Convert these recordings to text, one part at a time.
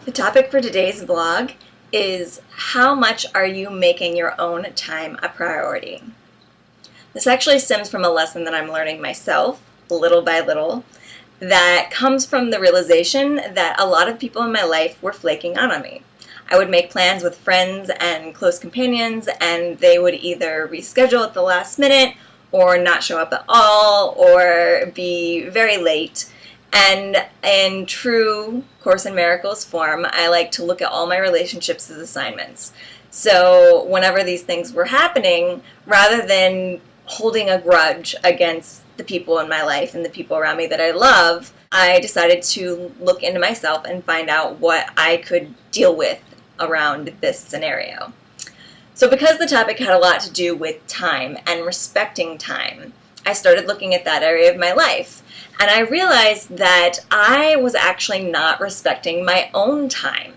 The topic for today's vlog is how much are you making your own time a priority? This actually stems from a lesson that I'm learning myself, little by little, that comes from the realization that a lot of people in my life were flaking out on me. I would make plans with friends and close companions, and they would either reschedule at the last minute or not show up at all or be very late. And in true Course in Miracles form, I like to look at all my relationships as assignments. So whenever these things were happening, rather than holding a grudge against the people in my life and the people around me that I love, I decided to look into myself and find out what I could deal with around this scenario. So because the topic had a lot to do with time and respecting time, I started looking at that area of my life. And I realized that I was actually not respecting my own time.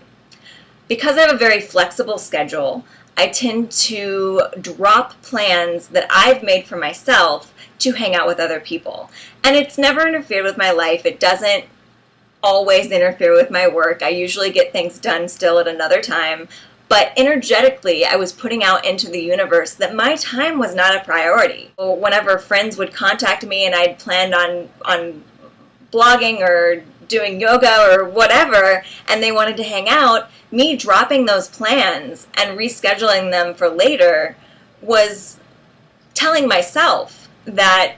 Because I have a very flexible schedule, I tend to drop plans that I've made for myself to hang out with other people. And it's never interfered with my life. It doesn't always interfere with my work. I usually get things done still at another time. But energetically, I was putting out into the universe that my time was not a priority. Whenever friends would contact me and I'd planned on blogging or doing yoga or whatever, and they wanted to hang out, me dropping those plans and rescheduling them for later was telling myself that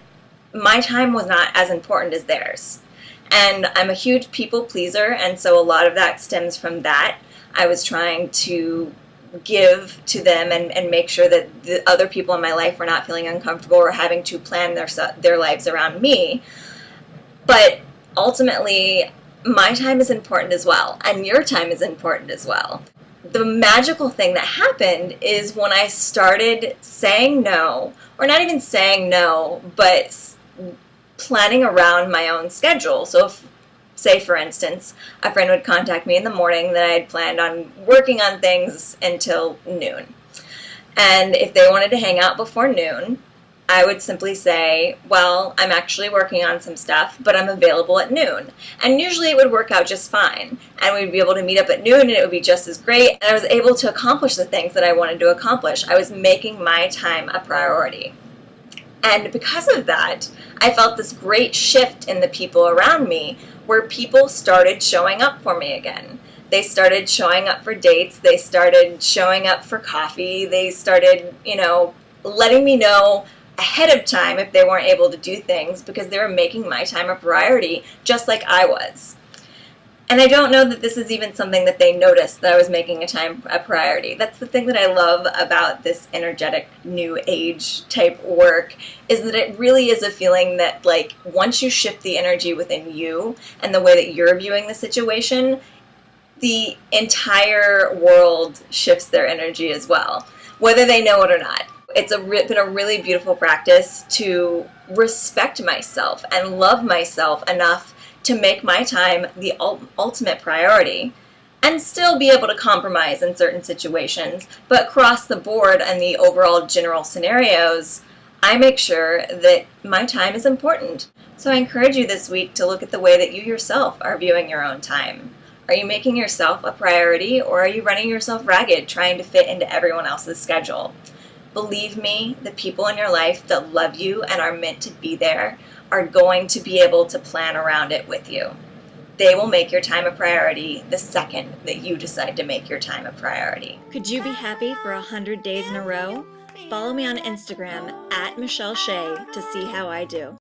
my time was not as important as theirs. And I'm a huge people pleaser, and so a lot of that stems from that. I was trying to give to them and make sure that the other people in my life were not feeling uncomfortable or having to plan their lives around me. But ultimately, my time is important as well, and your time is important as well. The magical thing that happened is when I started saying no, or not even saying no, but planning around my own schedule. So if, say, for instance, a friend would contact me in the morning that I had planned on working on things until noon. And if they wanted to hang out before noon, I would simply say, well, I'm actually working on some stuff, but I'm available at noon. And usually it would work out just fine. And we'd be able to meet up at noon and it would be just as great. And I was able to accomplish the things that I wanted to accomplish. I was making my time a priority. And because of that, I felt this great shift in the people around me where people started showing up for me again. They started showing up for dates. They started showing up for coffee. They started, letting me know ahead of time if they weren't able to do things because they were making my time a priority just like I was. And I don't know that this is even something that they noticed, that I was making a priority. That's the thing that I love about this energetic new age type work, is that it really is a feeling that, like, once you shift the energy within you and the way that you're viewing the situation, the entire world shifts their energy as well, whether they know it or not. It's been a really beautiful practice to respect myself and love myself enough to make my time the ultimate priority and still be able to compromise in certain situations, but across the board and the overall general scenarios, I make sure that my time is important. So I encourage you this week to look at the way that you yourself are viewing your own time. Are you making yourself a priority, or are you running yourself ragged trying to fit into everyone else's schedule? Believe me, the people in your life that love you and are meant to be there are going to be able to plan around it with you. They will make your time a priority the second that you decide to make your time a priority. Could you be happy for 100 days in a row? Follow me on Instagram @Michelle Shea to see how I do.